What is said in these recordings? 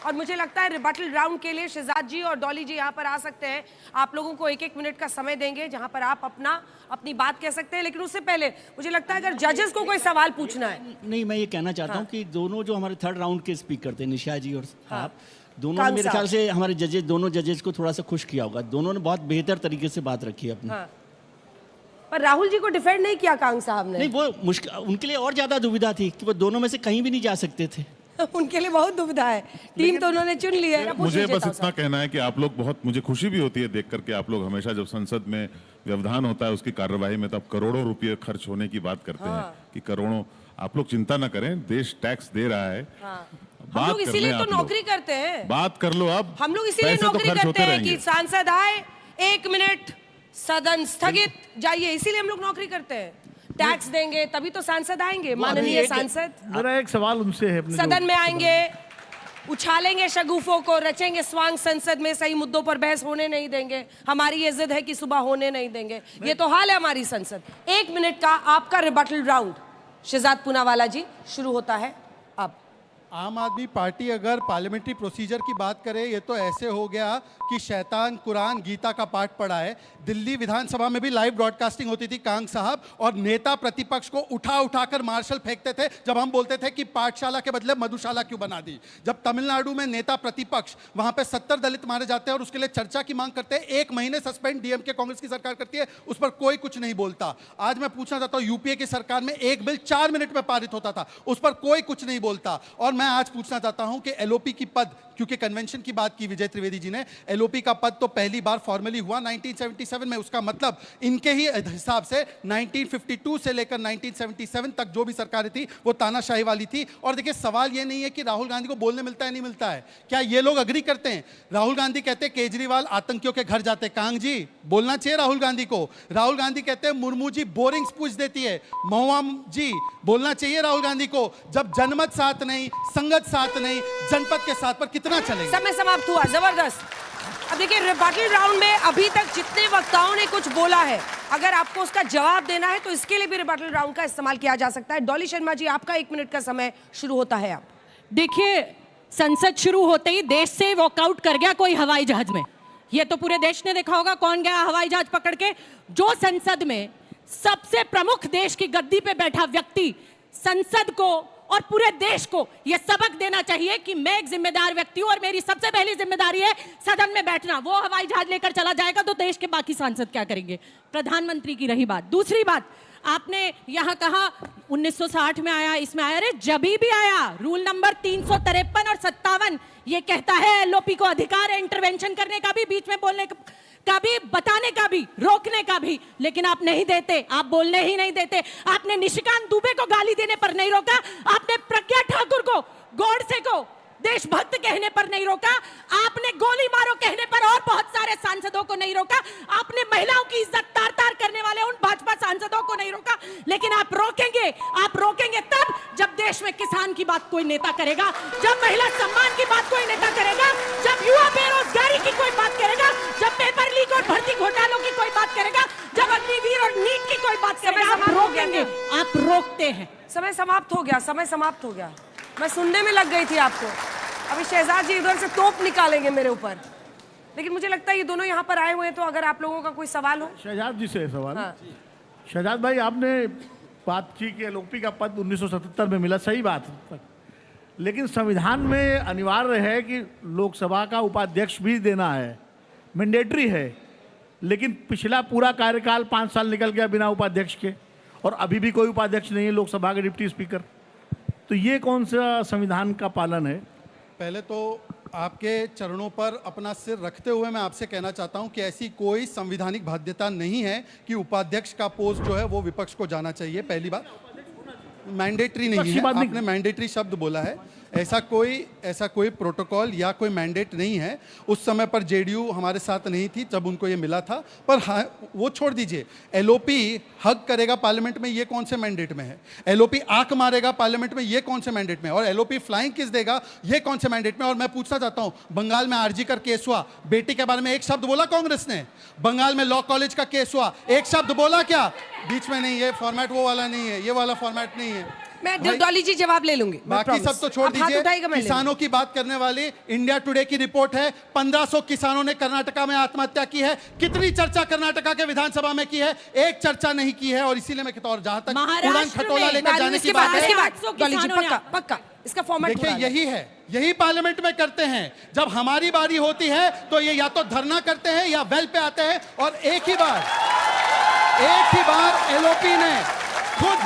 और मुझे लगता है रिबटल राउंड के लिए शहजाद जी और डॉली जी यहाँ पर आ सकते हैं। आप लोगों को 1-1 मिनट का समय देंगे जहाँ पर आप अपनी बात कह सकते हैं, लेकिन उससे पहले मुझे लगता है अगर जजेस को कोई सवाल पूछना है। नहीं, मैं ये कहना चाहता हूँ कि दोनों जो हमारे थर्ड राउंड के स्पीकर थे, निशा जी और आप दोनों ने मेरे ख्याल से हमारे दोनों जजेस को थोड़ा सा खुश किया होगा। दोनों ने बहुत बेहतर तरीके से बात रखी है अपनी। पर राहुल जी को डिफेंड नहीं किया कांग साहब ने। नहीं, वो मुश्किल उनके लिए और ज्यादा दुविधा थी कि वो दोनों में से कहीं भी नहीं जा सकते थे। उनके लिए बहुत दुविधा है, टीम तो उन्होंने चुन ली है। मुझे बस इतना कहना है कि आप लोग बहुत, मुझे खुशी भी होती है देख करके, आप लोग हमेशा जब संसद में व्यवधान होता है उसकी कार्यवाही में, तब करोड़ों रुपए खर्च होने की बात करते हैं कि करोड़ों। आप लोग चिंता ना करें, देश टैक्स दे रहा है। हम लोग इसीलिए तो नौकरी करते हैं। बात कर लो अब। हम लोग इसीलिए नौकरी करते हैं कि सांसद आए, 1 मिनट सदन स्थगित, जाइए, इसीलिए हम लोग नौकरी करते हैं। टैक्स देंगे तभी तो सांसद आएंगे। माननीय सांसद, मेरा एक सवाल उनसे है, सदन में आएंगे, उछालेंगे शगुफों को, रचेंगे स्वांग संसद में, सही मुद्दों पर बहस होने नहीं देंगे। हमारी ये जिद है कि सुबह होने नहीं देंगे। ये तो हाल है हमारी संसद। 1 मिनट का आपका रिबटल राउंड शहजाद पूनावाला जी शुरू होता है अब। आम आदमी पार्टी अगर पार्लियामेंट्री प्रोसीजर की बात करे, ये तो ऐसे हो गया कि शैतान कुरान गीता का पाठ पढ़ा है। दिल्ली विधानसभा में भी लाइव ब्रॉडकास्टिंग होती थी कांग साहब, और नेता प्रतिपक्ष को उठा उठाकर मार्शल फेंकते थे जब हम बोलते थे कि पाठशाला के बदले मधुशाला क्यों बना दी। जब तमिलनाडु में नेता प्रतिपक्ष वहां पे 70 दलित मारे जाते हैं और उसके लिए चर्चा की मांग करते हैं, 1 महीने सस्पेंड डीएमके कांग्रेस की सरकार करती है, उस पर कोई कुछ नहीं बोलता। आज मैं पूछना चाहता हूं, यूपीए की सरकार में एक बिल 4 मिनट में पारित होता था, उस पर कोई कुछ नहीं बोलता। और मैं आज पूछना चाहता हूं कि एलओपी की पद, क्योंकि कन्वेंशन की बात की विजय त्रिवेदी जी ने, एलओपी का पद तो पहली बार फॉर्मली हुआ 1977 में। उसका मतलब इनके ही हिसाब से 1952 से लेकर 1977 तक जो भी सरकारें थी वो तानाशाही वाली थी। और देखिए, सवाल ये नहीं है कि राहुल गांधी को बोलने मिलता है नहीं मिलता है, क्या ये लोग अग्री करते हैं? राहुल गांधी कहते हैं केजरीवाल आतंकियों के घर जाते। कांग जी, बोलना चाहिए राहुल गांधी को। राहुल गांधी कहते हैं मुर्मू जी बोरिंग स्पीच देती है। महुआ जी, बोलना चाहिए राहुल गांधी को। जब जनमत साथ नहीं, संगत साथ नहीं, जनपद के साथ पर कितना चलेगा? समय समाप्त हुआ, जबरदस्त। अब देखिए, रिबटल राउंड में अभी तक जितने वक्ताओं ने कुछ बोला है, अगर आपको उसका जवाब देना है तो इसके लिए भी रिबटल राउंड का इस्तेमाल किया जा सकता है। डॉली शर्मा जी, आपका 1 मिनट का समय शुरू होता है अब। देखिए, संसद शुरू होते ही देश से वॉकआउट कर गया कोई हवाई जहाज में। ये तो पूरे देश ने देखा होगा कौन गया हवाई जहाज पकड़ के। जो संसद में सबसे प्रमुख देश की गद्दी पे बैठा व्यक्ति संसद को और पूरे देश को यह सबक देना चाहिए कि मैं एक जिम्मेदार व्यक्ति हूं और मेरी सबसे पहली जिम्मेदारी है सदन में बैठना। वो हवाई जहाज लेकर चला जाएगा तो देश के बाकी सांसद क्या करेंगे? प्रधानमंत्री की रही बात। दूसरी बात, आपने यहां कहा 1960 में आया, इसमें आया। अरे जभी भी आया, रूल नंबर 353 और 57 ये कहता है एलओपी को अधिकार है इंटरवेंशन करने का भी, बीच में बोलने का भी, बताने का भी, रोकने का भी, लेकिन आप नहीं देते, आप बोलने ही नहीं देते। आपने निशिकांत दुबे को गाली देने पर नहीं रोका, आपने प्रज्ञा ठाकुर को, गोडसे को देशभक्त कहने पर नहीं रोका, आपने गोली मारो कहने पर और बहुत सारे सांसदों को नहीं रोका, आपने महिलाओं की इज्जत तार तार करने वाले उन भाजपा सांसदों को नहीं रोका। लेकिन आप रोकेंगे तब जब देश में किसान की बात कोई नेता करेगा, जब महिला सम्मान की बात कोई नेता करेगा, जब युवा बेरोजगारी की कोई बात करेगा, जब पेपर लीक और भर्ती घोटालों की कोई बात करेगा, जब अग्निवीर और नीट की कोई बात करेगा, आप रोकेंगे। आप रोकते हैं। समय समाप्त हो गया, समय समाप्त हो गया। मैं सुनने में लग गई थी आपको। अभी शहजाद जी इधर से तोप निकालेंगे मेरे ऊपर, लेकिन मुझे लगता है ये दोनों यहाँ पर आए हुए हैं, तो अगर आप लोगों का कोई सवाल हो। शहजाद जी से सवाल। शहजाद भाई, आपने बात की कि एलओपी का पद 1977 में मिला, सही बात है, लेकिन संविधान में अनिवार्य है कि लोकसभा का उपाध्यक्ष भी देना है, मैंडेटरी है। लेकिन पिछला पूरा कार्यकाल 5 साल निकल गया बिना उपाध्यक्ष के, और अभी भी कोई उपाध्यक्ष नहीं है लोकसभा के डिप्टी स्पीकर। तो ये कौन सा संविधान का पालन है? पहले तो आपके चरणों पर अपना सिर रखते हुए मैं आपसे कहना चाहता हूं कि ऐसी कोई संवैधानिक बाध्यता नहीं है कि उपाध्यक्ष का पोस्ट जो है वो विपक्ष को जाना चाहिए। पहली बात, मैंडेटरी नहीं है, आपने मैंडेटरी शब्द बोला है। ऐसा कोई प्रोटोकॉल या कोई मैंडेट नहीं है। उस समय पर जेडीयू हमारे साथ नहीं थी जब उनको ये मिला था। पर हाँ, वो छोड़ दीजिए, एलओपी हक करेगा पार्लियामेंट में, ये कौन से मैंडेट में है? एलओपी आंख मारेगा पार्लियामेंट में, ये कौन से मैंडेट में है? और एलओपी फ्लाइंग किस देगा, ये कौन से मैंडेट में? और मैं पूछना चाहता हूं, बंगाल में आरजी कर केस हुआ, बेटी के बारे में एक शब्द बोला कांग्रेस ने? बंगाल में लॉ कॉलेज का केस हुआ, एक शब्द बोला क्या? बीच में नहीं, ये फॉर्मेट वो वाला नहीं है, ये वाला फॉर्मेट नहीं है। मैं डॉली जी जवाब ले लूंगी, मैं बाकी promise। सब तो छोड़ आप हाथ उठाइएगा, दीजिए। मैं ले किसानों की बात करने वाली इंडिया टुडे की रिपोर्ट है, 1500 किसानों ने कर्नाटका में आत्महत्या की है। कितनी चर्चा कर्नाटका के विधानसभा में की है? एक चर्चा नहीं की है। और इसीलिए मैं कहता हूं, जहां तक महाराष्ट्र उड़ान खटोला में लेकर जाने की बात है, डॉली जी पक्का पक्का इसका फॉर्मेट देखिए यही है, यही पार्लियामेंट में करते हैं। जब हमारी बारी होती है तो ये या तो धरना करते हैं या वेल पे आते हैं। और एक ही बार एलओपी ने खुद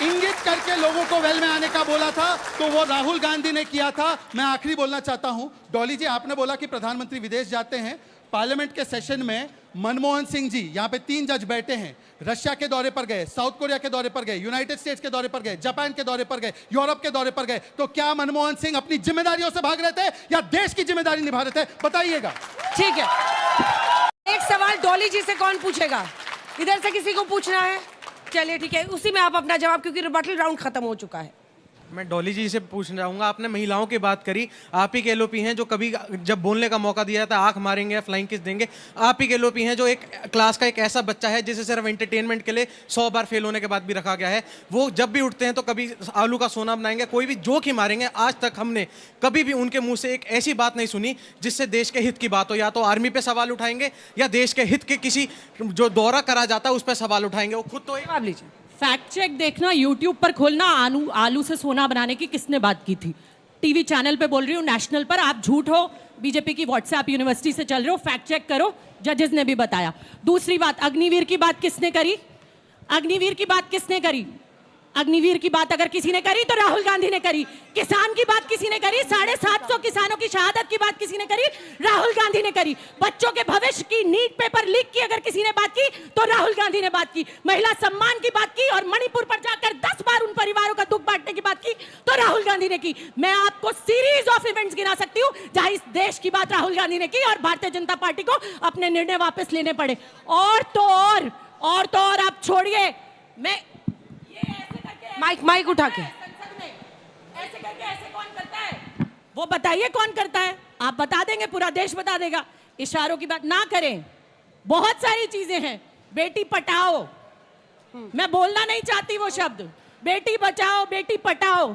इंगित करके लोगों को वेल में आने का बोला था, तो वो राहुल गांधी ने किया था। मैं आखिरी बोलना चाहता हूं, डॉली जी आपने बोला कि प्रधानमंत्री विदेश जाते हैं। पार्लियामेंट के सेशन में मनमोहन सिंह जी, यहाँ पे 3 जज बैठे हैं, रशिया के दौरे पर गए, साउथ कोरिया के दौरे पर गए, यूनाइटेड स्टेट्स के दौरे पर गए, जापान के दौरे पर गए, यूरोप के दौरे पर गए। तो क्या मनमोहन सिंह अपनी जिम्मेदारियों से भाग रहे थे या देश की जिम्मेदारी निभा रहे थे? बताइएगा। ठीक है, एक सवाल डॉली जी से कौन पूछेगा? इधर से किसी को पूछना है? चलिए ठीक है, उसी में आप अपना जवाब, क्योंकि रिबटल राउंड खत्म हो चुका है। मैं डॉली जी से पूछना चाहूंगा, आपने महिलाओं की बात करी, आप ही के एलओपी हैं जो कभी जब बोलने का मौका दिया जाता है आंख मारेंगे या फ्लाइंग किस देंगे। आप ही के एलओपी हैं जो एक क्लास का एक ऐसा बच्चा है जिसे सिर्फ एंटरटेनमेंट के लिए 100 बार फेल होने के बाद भी रखा गया है। वो जब भी उठते हैं तो कभी आलू का सोना बनाएंगे, कोई भी जोक ही मारेंगे। आज तक हमने कभी भी उनके मुंह से एक ऐसी बात नहीं सुनी जिससे देश के हित की बात हो। या तो आर्मी पे सवाल उठाएंगे या देश के हित के किसी जो दौरा करा जाता है उस पर सवाल उठाएंगे। वो खुद तो एक जवाब लीजिए। फैक्ट चेक देखना, यूट्यूब पर खोलना, आलू से सोना बनाने की किसने बात की थी? टीवी चैनल पे बोल रही हूँ, नेशनल पर। आप झूठ हो, बीजेपी की व्हाट्सएप यूनिवर्सिटी से चल रहे हो, फैक्ट चेक करो, जजेस ने भी बताया। दूसरी बात, अग्निवीर की बात किसने करी? अग्निवीर की बात किसने करी? अग्निवीर की बात अगर किसी ने करी तो राहुल गांधी ने करी। किसान की बात किसी ने करी? 750 किसानों की शहादत की बात किसी ने करी? राहुल गांधी ने करी। बच्चों के भविष्य की नीट पेपर लीक की अगर किसी ने बात की तो राहुल गांधी ने बात की। महिला सम्मान की बात की और मणिपुर पर जाकर 10 बार उन परिवारों का दुख बांटने की बात की तो राहुल गांधी ने की। मैं आपको सीरीज ऑफ इवेंट्स गिना सकती हूं जहां इस देश की बात राहुल गांधी ने की और भारतीय जनता पार्टी को अपने निर्णय वापस लेने पड़े। और तो और आप छोड़िए, मैं माइक उठा के ऐसे करके ऐसे कौन करता है? वो बताइए कौन करता है? आप बता देंगे, पूरा देश बता देगा। इशारों की बात ना करें, बहुत सारी चीजें हैं। बेटी पटाओ, मैं बोलना नहीं चाहती वो शब्द, बेटी बचाओ बेटी पटाओ,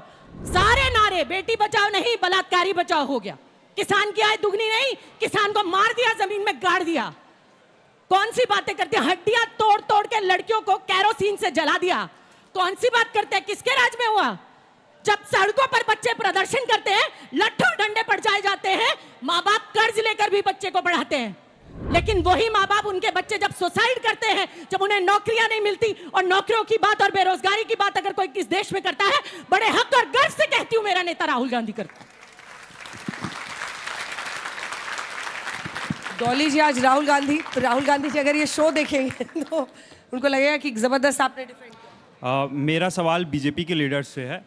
सारे नारे बेटी बचाओ नहीं, बलात्कारी बचाओ हो गया। किसान की आय दुगनी नहीं, किसान को मार दिया, जमीन में गाड़ दिया। कौन सी बातें करते हैं? हड्डियां तोड़ तोड़ के लड़कियों को कैरोसिन से जला दिया। कौन सी बात करते हैं? किसके राज में हुआ? जब सड़कों पर बच्चे प्रदर्शन करते हैं, लट्ठों डंडे पड़ जाए जाते हैं, माँ बाप कर्ज लेकर भी बच्चे को पढ़ाते हैं। लेकिन वही माँ बाप उनके बच्चे जब सुसाइड करते हैं, जब उन्हें नौकरियां नहीं मिलती, और नौकरियों की बात और बेरोजगारी की बात अगर कोई किस देश में करता है, बड़े हक और गर्व से कहती हूं मेरा नेता राहुल गांधी करता है। डॉली जी, आज राहुल गांधी जी अगर ये शो देखेंगे तो उनको लगेगा कि जबरदस्त आपने डिफेंड किया। मेरा सवाल बीजेपी के लीडर से है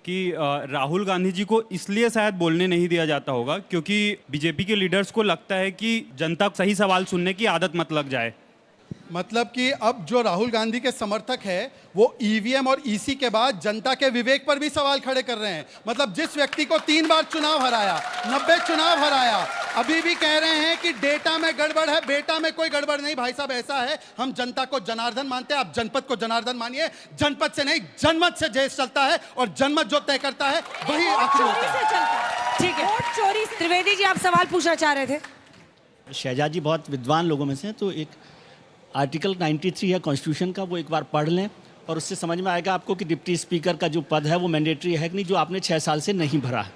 कि राहुल गांधी जी को इसलिए शायद बोलने नहीं दिया जाता होगा क्योंकि बीजेपी के लीडर्स को लगता है कि जनता को सही सवाल सुनने की आदत मत लग जाए। मतलब कि अब जो राहुल गांधी के समर्थक है वो ईवीएम और ईसी के बाद जनता के विवेक पर भी सवाल खड़े कर रहे हैं। मतलब जिस व्यक्ति को 3 बार चुनाव हराया, 90 चुनाव हराया, अभी भी कह रहे हैं कि डेटा में गड़बड़ है। बेटा में कोई गड़बड़ नहीं भाई साहब, ऐसा है हम जनता को जनार्दन मानते हैं, आप जनपद को जनार्दन मानिए। जनपद से नहीं, जनमत से देश चलता है और जनमत जो तय करता है वही आखिरी होता है। ठीक है, चोरी। त्रिवेदी जी, आप सवाल पूछना चाह रहे थे। शहजाद जी बहुत विद्वान लोगों में से हैं, तो एक आर्टिकल 93 है कॉन्स्टिट्यूशन का, वो एक बार पढ़ लें और उससे समझ में आएगा आपको कि डिप्टी स्पीकर का जो पद है वो मैंडेटरी है कि नहीं, जो आपने 6 साल से नहीं भरा है।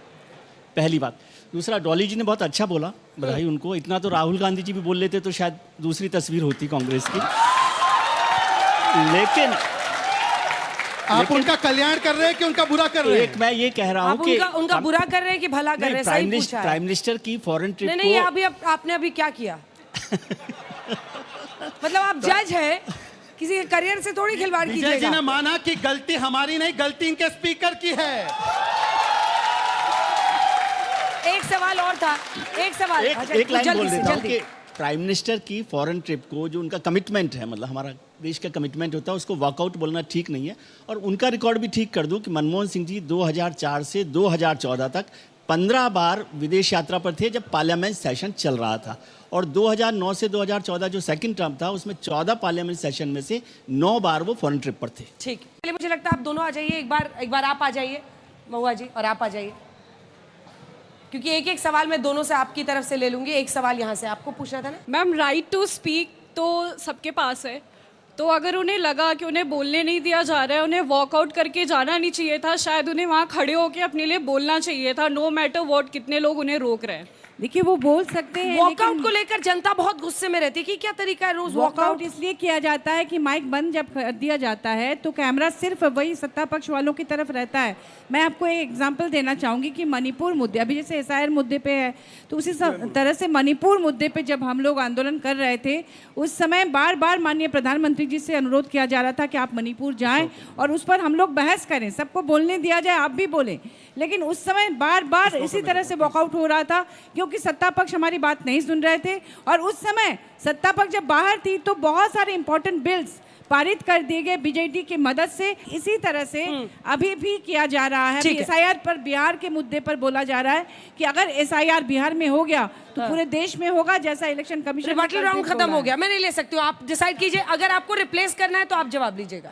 पहली बात। दूसरा, डॉली जी ने बहुत अच्छा बोला, बधाई उनको। इतना तो राहुल गांधी जी भी बोल लेते तो शायद दूसरी तस्वीर होती कांग्रेस की। लेकिन आप उनका कल्याण कर रहे हैं कि उनका बुरा कर रहे हैं? एक मैं ये कह रहा हूँ कि उनका बुरा कर रहे हैं कि भला कर रहे हैं? सही पूछा है। प्राइम मिनिस्टर की फॉरेन ट्रिप नहीं, अभी आपने अभी क्या किया? मतलब आप जज है, किसी के करियर से थोड़ी खिलवाड़ कीजिएगा। विजय जी ने माना कि गलती हमारी नहीं, गलती इनके स्पीकर की है। एक सवाल और था, एक सवाल। एक लाइन बोल देता हूं कि प्राइम मिनिस्टर की फॉरेन ट्रिप को जो उनका कमिटमेंट है, मतलब हमारा देश का कमिटमेंट होता है, उसको वॉकआउट बोलना ठीक नहीं है। और उनका रिकॉर्ड भी ठीक कर दूं कि मनमोहन सिंह जी 2004 से 2014 तक 15 बार विदेश यात्रा पर थे जब पार्लियामेंट सेशन चल रहा था, और 2009 से 2014 जो सेकंड टर्म था उसमें 14 पार्लियामेंट सेशन में से 9 बार वो फॉरेन ट्रिप पर थे। ठीक है, चलिए मुझे लगता है आप दोनों आ जाइए, एक बार आप आ जाइए महुआ जी, और आप आ जाइए, क्योंकि एक एक सवाल मैं दोनों से आपकी तरफ से ले लूंगी। एक सवाल यहाँ से आपको पूछना था ना मैम। राइट टू स्पीक तो सबके पास है, तो अगर उन्हें लगा कि उन्हें बोलने नहीं दिया जा रहा है, उन्हें वॉकआउट करके जाना नहीं चाहिए था, शायद उन्हें वहाँ खड़े होकर अपने लिए बोलना चाहिए था, नो मैटर व्हाट कितने लोग उन्हें रोक रहे हैं। देखिए वो बोल सकते हैं, वॉकआउट को लेकर जनता बहुत गुस्से में रहती है कि क्या तरीका है रोज वॉकआउट इसलिए किया जाता है कि माइक बंद जब कर दिया जाता है तो कैमरा सिर्फ वही सत्ता पक्ष वालों की तरफ रहता है। मैं आपको एक एग्जांपल देना चाहूँगी कि मणिपुर मुद्दे, अभी जैसे एसआईआर मुद्दे पे है, तो उसी तरह से मणिपुर मुद्दे पे जब हम लोग आंदोलन कर रहे थे उस समय बार बार माननीय प्रधानमंत्री जी से अनुरोध किया जा रहा था कि आप मणिपुर जाएं और उस पर हम लोग बहस करें, सबको बोलने दिया जाए, आप भी बोलें। लेकिन उस समय बार बार इसी तरह से वॉकआउट हो रहा था क्योंकि सत्ता पक्ष हमारी बात नहीं सुन रहे थे। और उस समय सत्ता पक्ष जब बाहर थी तो बहुत सारे इंपॉर्टेंट बिल्स पारित कर दिए गए बीजेडी की मदद से। इसी तरह से अभी भी किया जा रहा है। एसआईआर पर बिहार के मुद्दे पर बोला जा रहा है कि अगर एसआईआर बिहार में हो गया तो पूरे देश में होगा, जैसा इलेक्शन कमीशन रिबटल राउंड खत्म हो गया। मैं नहीं ले सकती हूँ, आप डिसाइड कीजिए। अगर आपको रिप्लेस करना है तो आप जवाब लीजिएगा।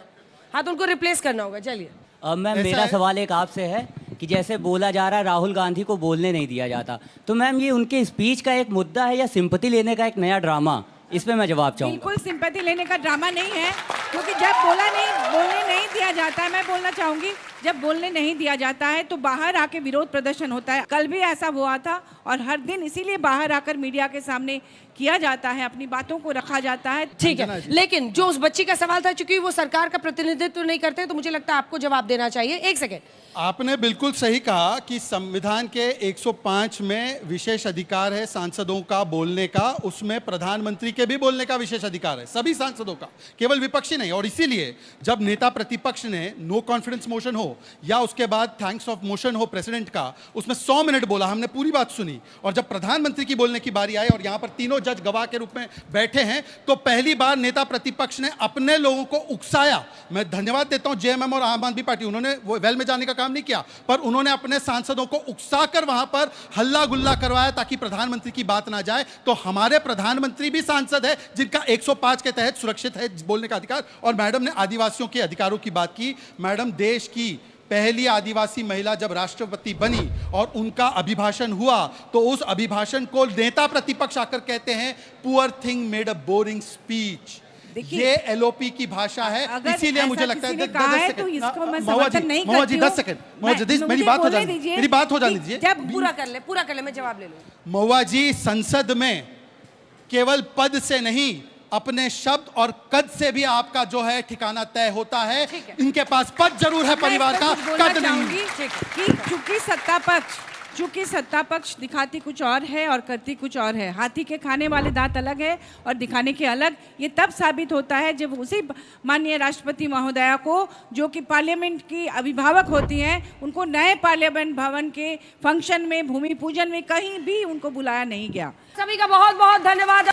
हाँ तो उनको रिप्लेस करना होगा। चलिए मैम, मेरा सवाल एक आपसे है कि जैसे बोला जा रहा है राहुल गांधी को बोलने नहीं दिया जाता, तो मैम ये उनके स्पीच का एक मुद्दा है या सिंपैथी लेने का एक नया ड्रामा? इस पे मैं जवाब चाहूँगा। बिल्कुल सिंपैथी लेने का ड्रामा नहीं है, क्योंकि जब बोलने नहीं दिया जाता है, मैं बोलना चाहूँगी, जब बोलने नहीं दिया जाता है तो बाहर आके विरोध प्रदर्शन होता है। कल भी ऐसा हुआ था और हर दिन इसीलिए बाहर आकर मीडिया के सामने किया जाता है, अपनी बातों को रखा जाता है। ठीक है, लेकिन जो उस बच्ची का सवाल था, चूंकि वो सरकार का प्रतिनिधित्व नहीं करते तो मुझे लगता है आपको जवाब देना चाहिए। एक सेकेंड, आपने बिल्कुल सही कहा कि संविधान के 105 में विशेष अधिकार है सांसदों का बोलने का, उसमें प्रधानमंत्री के भी बोलने का विशेष अधिकार है, सभी सांसदों का, केवल विपक्षी नहीं। और इसीलिए जब नेता प्रतिपक्ष ने नो कॉन्फिडेंस मोशन हो या उसके बाद थैंक्स ऑफ मोशन हो प्रेसिडेंट का, उसमें 100 मिनट बोला, हमने पूरी बात सुनी। और जब प्रधानमंत्री की बोलने की बारी आई और यहां पर तीनों जज गवाह के रूप में बैठे हैं, तो पहली बार नेता प्रतिपक्ष ने अपने लोगों को उकसाया। मैं धन्यवाद देता हूं जेएमएम और आम आदमी पार्टी, उन्होंने वो वेल में जाने का काम नहीं किया, पर उन्होंने अपने सांसदों को उकसाकर वहां पर हल्ला गुल्ला करवाया ताकि प्रधानमंत्री की बात ना जाए। तो हमारे प्रधानमंत्री भी सांसद है जिनका 105 के तहत सुरक्षित है बोलने का अधिकार। और मैडम ने आदिवासियों के अधिकारों की बात की। मैडम, देश की पहली आदिवासी महिला जब राष्ट्रपति बनी और उनका अभिभाषण हुआ तो उस अभिभाषण को नेता प्रतिपक्ष आकर कहते हैं poor thing made a boring speech. ये एलओपी की भाषा है, इसीलिए मुझे लगता है महुआ जी 10 सेकंड, मेरी बात हो जाने दीजिए। जब पूरा कर ले मैं जवाब ले लूंगा। महुआ जी, संसद में केवल पद से नहीं अपने शब्द और कद से भी आपका जो है ठिकाना तय होता है। इनके पास पद जरूर है परिवार का, कद नहीं। चूंकि सत्ता पक्ष दिखाती कुछ और है और करती कुछ और है। हाथी के खाने वाले दांत अलग है और दिखाने के अलग। ये तब साबित होता है जब उसी माननीय राष्ट्रपति महोदया को, जो कि पार्लियामेंट की अभिभावक होती हैं, उनको नए पार्लियामेंट भवन के फंक्शन में, भूमि पूजन में कहीं भी उनको बुलाया नहीं गया। सभी का बहुत बहुत धन्यवाद।